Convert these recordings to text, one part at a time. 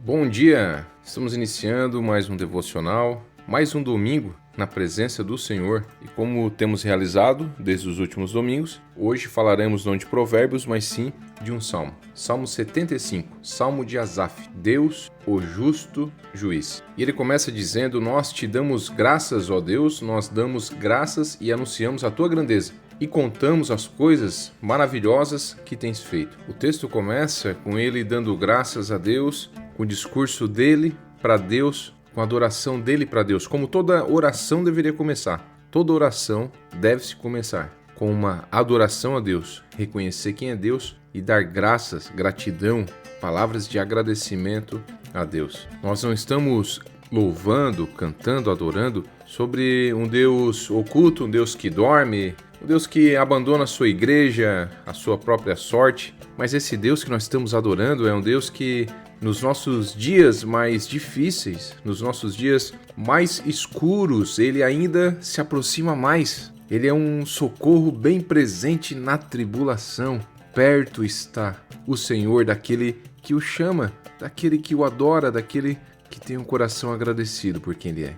Bom dia! Estamos iniciando mais um devocional, mais um domingo na presença do Senhor. E como temos realizado desde os últimos domingos, hoje falaremos não de provérbios, mas sim de um salmo. Salmo 75, Salmo de Asaf, Deus, o justo juiz. E ele começa dizendo: nós te damos graças, ó Deus, nós damos graças e anunciamos a tua grandeza. E contamos as coisas maravilhosas que tens feito. O texto começa com ele dando graças a Deus, com o discurso dele para Deus, com a adoração dele para Deus, como toda oração deveria começar. Toda oração deve-se começar com uma adoração a Deus, reconhecer quem é Deus e dar graças, gratidão, palavras de agradecimento a Deus. Nós não estamos louvando, cantando, adorando sobre um Deus oculto, um Deus que dorme, um Deus que abandona a sua igreja, a sua própria sorte, mas esse Deus que nós estamos adorando é um Deus que nos nossos dias mais difíceis, nos nossos dias mais escuros, ele ainda se aproxima mais. Ele é um socorro bem presente na tribulação. Perto está o Senhor daquele que o chama, daquele que o adora, daquele que tem um coração agradecido por quem ele é.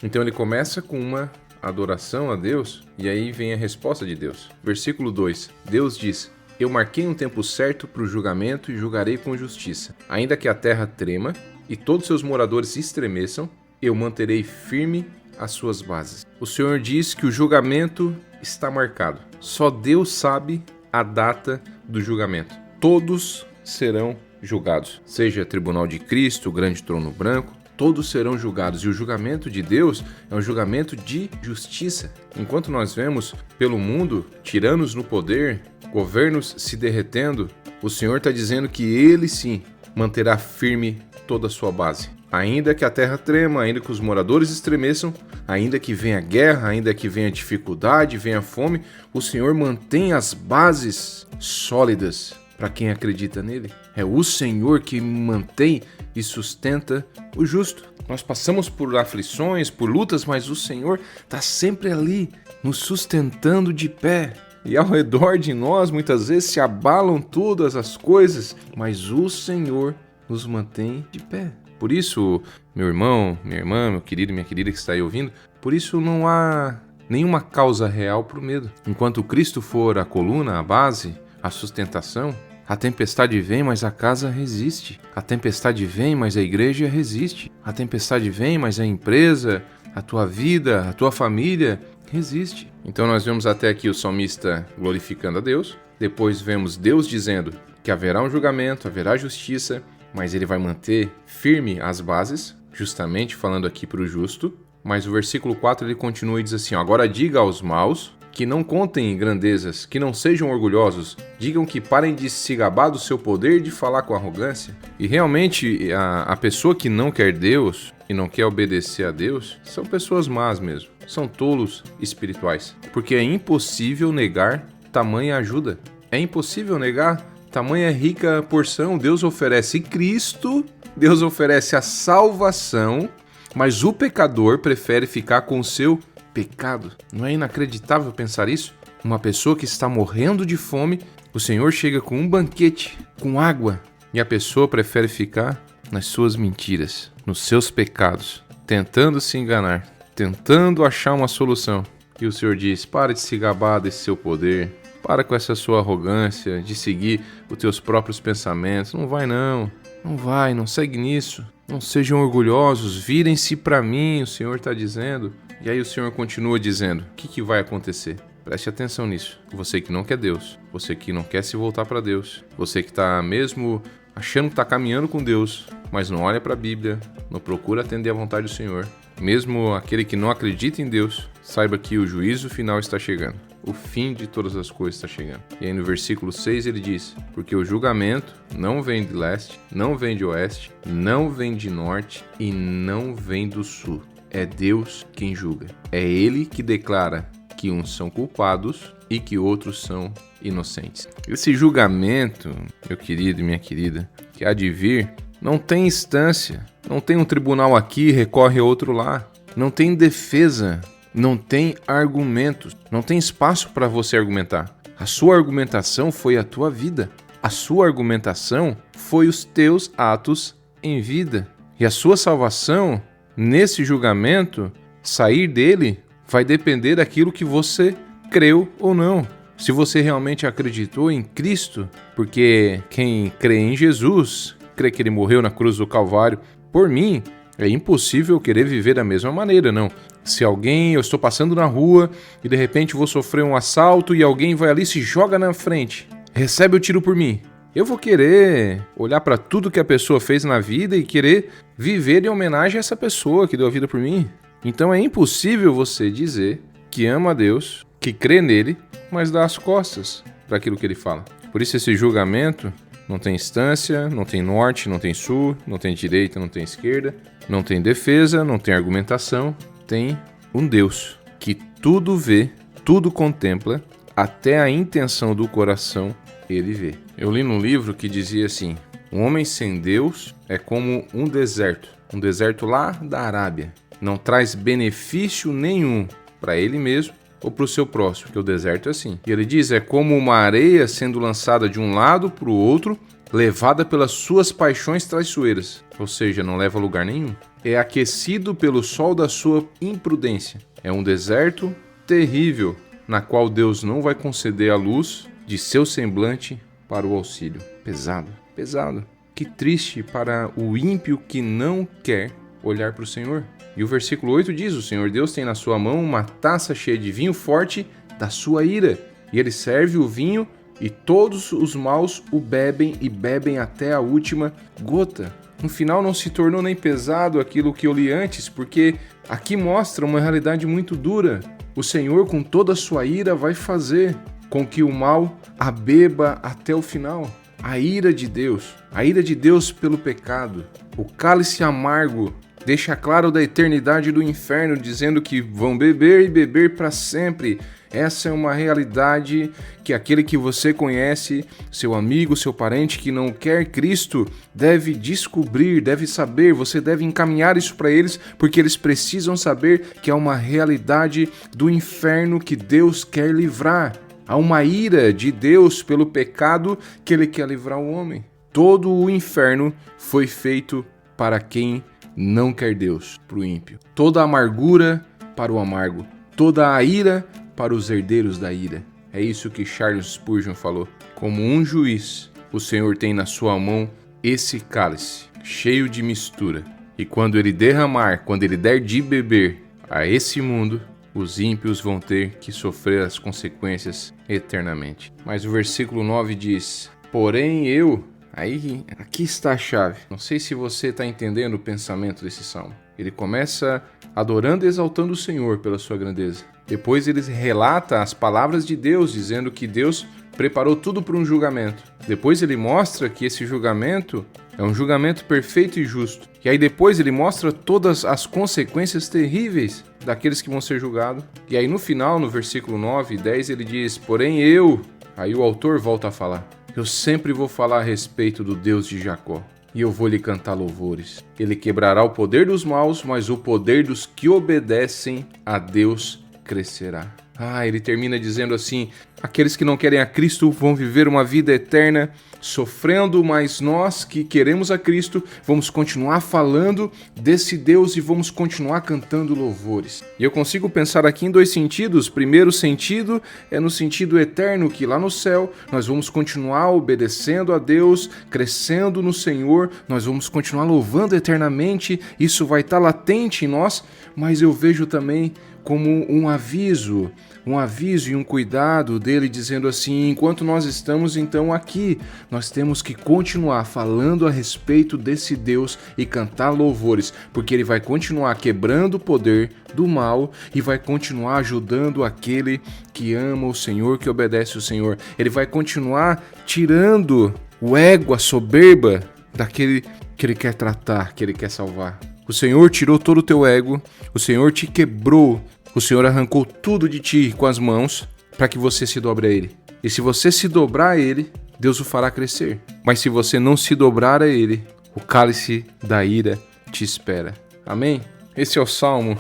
Então ele começa com uma adoração a Deus, e aí vem a resposta de Deus. Versículo 2, Deus diz: eu marquei um tempo certo para o julgamento e julgarei com justiça. Ainda que a terra trema e todos seus moradores estremeçam, eu manterei firme as suas bases. O Senhor diz que o julgamento está marcado. Só Deus sabe a data do julgamento. Todos serão julgados. Seja Tribunal de Cristo, o grande trono branco, todos serão julgados, e o julgamento de Deus é um julgamento de justiça. Enquanto nós vemos pelo mundo tiranos no poder, governos se derretendo, o Senhor está dizendo que Ele sim manterá firme toda a sua base. Ainda que a terra trema, ainda que os moradores estremeçam, ainda que venha guerra, ainda que venha dificuldade, venha fome, o Senhor mantém as bases sólidas para quem acredita nele. É o Senhor que mantém e sustenta o justo. Nós passamos por aflições, por lutas, mas o Senhor está sempre ali, nos sustentando de pé. E ao redor de nós, muitas vezes, se abalam todas as coisas, mas o Senhor nos mantém de pé. Por isso, meu irmão, minha irmã, meu querido e minha querida que está aí ouvindo, por isso não há nenhuma causa real para o medo. Enquanto Cristo for a coluna, a base, a sustentação, a tempestade vem, mas a casa resiste. A tempestade vem, mas a igreja resiste. A tempestade vem, mas a empresa, a tua vida, a tua família resiste. Então nós vemos até aqui o salmista glorificando a Deus. Depois vemos Deus dizendo que haverá um julgamento, haverá justiça, mas ele vai manter firme as bases, justamente falando aqui para o justo. Mas o versículo 4 ele continua e diz assim: agora diga aos maus que não contem grandezas, que não sejam orgulhosos, digam que parem de se gabar do seu poder e de falar com arrogância. E realmente a pessoa que não quer Deus e não quer obedecer a Deus são pessoas más mesmo, são tolos espirituais, porque é impossível negar tamanha ajuda, é impossível negar tamanha rica porção. Deus oferece Cristo, Deus oferece a salvação, mas o pecador prefere ficar com o seu pecado. Não é inacreditável pensar isso? Uma pessoa que está morrendo de fome, o Senhor chega com um banquete, com água, e a pessoa prefere ficar nas suas mentiras, nos seus pecados, tentando se enganar, tentando achar uma solução. E o Senhor diz: para de se gabar desse seu poder, para com essa sua arrogância de seguir os teus próprios pensamentos. Não vai não, não segue nisso. Não sejam orgulhosos, virem-se para mim, o Senhor está dizendo. E aí o Senhor continua dizendo: o que vai acontecer? Preste atenção nisso. Você que não quer Deus, você que não quer se voltar para Deus, você que está mesmo achando que está caminhando com Deus, mas não olha para a Bíblia, não procura atender à vontade do Senhor, mesmo aquele que não acredita em Deus, saiba que o juízo final está chegando. O fim de todas as coisas está chegando. E aí no versículo 6 ele diz: porque o julgamento não vem de leste, não vem de oeste, não vem de norte e não vem do sul. É Deus quem julga. É Ele que declara que uns são culpados e que outros são inocentes. Esse julgamento, meu querido e minha querida, que há de vir, não tem instância, não tem um tribunal aqui, recorre a outro lá, não tem defesa, não tem argumentos, não tem espaço para você argumentar. A sua argumentação foi a tua vida. A sua argumentação foi os teus atos em vida. E a sua salvação, nesse julgamento, sair dele, vai depender daquilo que você creu ou não. Se você realmente acreditou em Cristo, porque quem crê em Jesus, crê que ele morreu na cruz do Calvário por mim, é impossível querer viver da mesma maneira, não. Se eu estou passando na rua e de repente vou sofrer um assalto e alguém vai ali e se joga na frente, recebe o tiro por mim, eu vou querer olhar para tudo que a pessoa fez na vida e querer viver em homenagem a essa pessoa que deu a vida por mim. Então é impossível você dizer que ama a Deus, que crê nele, mas dá as costas para aquilo que ele fala. Por isso esse julgamento não tem instância, não tem norte, não tem sul, não tem direita, não tem esquerda, não tem defesa, não tem argumentação. Tem um Deus que tudo vê, tudo contempla, até a intenção do coração ele vê. Eu li num livro que dizia assim: um homem sem Deus é como um deserto lá da Arábia. Não traz benefício nenhum para ele mesmo ou para o seu próximo, porque o deserto é assim. E ele diz, é como uma areia sendo lançada de um lado para o outro, levada pelas suas paixões traiçoeiras, ou seja, não leva a lugar nenhum. É aquecido pelo sol da sua imprudência. É um deserto terrível, na qual Deus não vai conceder a luz de seu semblante para o auxílio. Pesado, pesado. Que triste para o ímpio que não quer olhar para o Senhor. E o versículo 8 diz, o Senhor Deus tem na sua mão uma taça cheia de vinho forte da sua ira, e ele serve o vinho e todos os maus o bebem e bebem até a última gota. No final não se tornou nem pesado aquilo que eu li antes, porque aqui mostra uma realidade muito dura. O Senhor, com toda a sua ira, vai fazer com que o mal a beba até o final. A ira de Deus pelo pecado, o cálice amargo, deixa claro da eternidade do inferno, dizendo que vão beber e beber para sempre. Essa é uma realidade que aquele que você conhece, seu amigo, seu parente que não quer Cristo, deve descobrir, deve saber. Você deve encaminhar isso para eles, porque eles precisam saber que é uma realidade do inferno que Deus quer livrar. Há uma ira de Deus pelo pecado que ele quer livrar o homem. Todo o inferno foi feito para quem não quer Deus, para o ímpio. Toda a amargura para o amargo. Toda a ira para os herdeiros da ira. É isso que Charles Spurgeon falou. Como um juiz, o Senhor tem na sua mão esse cálice, cheio de mistura. E quando ele derramar, quando ele der de beber a esse mundo, os ímpios vão ter que sofrer as consequências eternamente. Mas o versículo 9 diz, porém eu... Aqui está a chave. Não sei se você está entendendo o pensamento desse salmo. Ele começa adorando e exaltando o Senhor pela sua grandeza. Depois ele relata as palavras de Deus, dizendo que Deus preparou tudo para um julgamento. Depois ele mostra que esse julgamento é um julgamento perfeito e justo. E aí depois ele mostra todas as consequências terríveis daqueles que vão ser julgados. E aí no final, no versículo 9 e 10, ele diz, porém eu... Aí o autor volta a falar. Eu sempre vou falar a respeito do Deus de Jacó, e eu vou lhe cantar louvores. Ele quebrará o poder dos maus, mas o poder dos que obedecem a Deus crescerá. Ele termina dizendo assim, aqueles que não querem a Cristo vão viver uma vida eterna sofrendo, mas nós que queremos a Cristo vamos continuar falando desse Deus e vamos continuar cantando louvores. E eu consigo pensar aqui em dois sentidos. Primeiro sentido é no sentido eterno, que lá no céu nós vamos continuar obedecendo a Deus, crescendo no Senhor, nós vamos continuar louvando eternamente, isso vai estar latente em nós, mas eu vejo também como um aviso e um cuidado dele, dizendo assim, enquanto nós estamos então aqui, nós temos que continuar falando a respeito desse Deus e cantar louvores, porque ele vai continuar quebrando o poder do mal e vai continuar ajudando aquele que ama o Senhor, que obedece o Senhor. Ele vai continuar tirando o ego, a soberba daquele que ele quer tratar, que ele quer salvar. O Senhor tirou todo o teu ego, o Senhor te quebrou, o Senhor arrancou tudo de ti com as mãos para que você se dobre a Ele. E se você se dobrar a Ele, Deus o fará crescer. Mas se você não se dobrar a Ele, o cálice da ira te espera. Amém? Esse é o Salmo.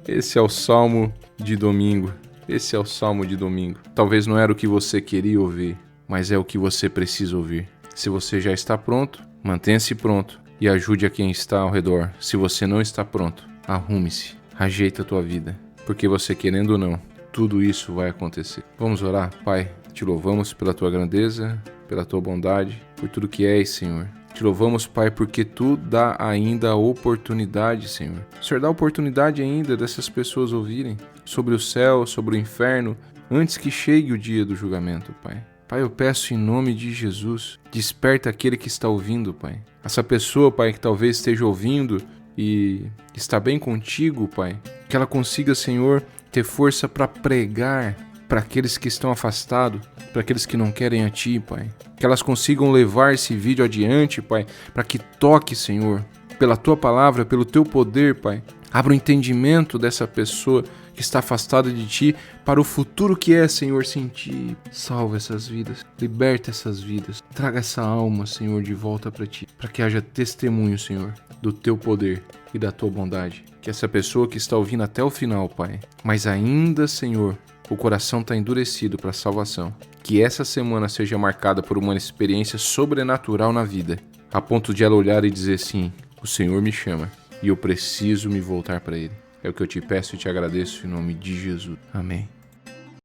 Esse é o Salmo de domingo. Esse é o Salmo de domingo. Talvez não era o que você queria ouvir, mas é o que você precisa ouvir. Se você já está pronto, mantenha-se pronto, e ajude a quem está ao redor. Se você não está pronto, arrume-se, ajeita a tua vida, porque você querendo ou não, tudo isso vai acontecer. Vamos orar? Pai, te louvamos pela tua grandeza, pela tua bondade, por tudo que és, Senhor. Te louvamos, Pai, porque Tu dá ainda a oportunidade, Senhor. O Senhor dá a oportunidade ainda dessas pessoas ouvirem sobre o céu, sobre o inferno, antes que chegue o dia do julgamento, Pai. Pai, eu peço em nome de Jesus, desperta aquele que está ouvindo, Pai. Essa pessoa, Pai, que talvez esteja ouvindo e está bem contigo, Pai, que ela consiga, Senhor, ter força para pregar para aqueles que estão afastados, para aqueles que não querem a Ti, Pai. Que elas consigam levar esse vídeo adiante, Pai, para que toque, Senhor, pela Tua palavra, pelo Teu poder, Pai. Abra o entendimento dessa pessoa que está afastada de Ti para o futuro que é, Senhor, sem Ti. Salva essas vidas, liberta essas vidas, traga essa alma, Senhor, de volta para Ti, para que haja testemunho, Senhor, do Teu poder e da Tua bondade. Que essa pessoa que está ouvindo até o final, Pai, mas ainda, Senhor, o coração está endurecido para a salvação. Que essa semana seja marcada por uma experiência sobrenatural na vida, a ponto de ela olhar e dizer sim, o Senhor me chama e eu preciso me voltar para Ele. É o que eu te peço e te agradeço em nome de Jesus. Amém.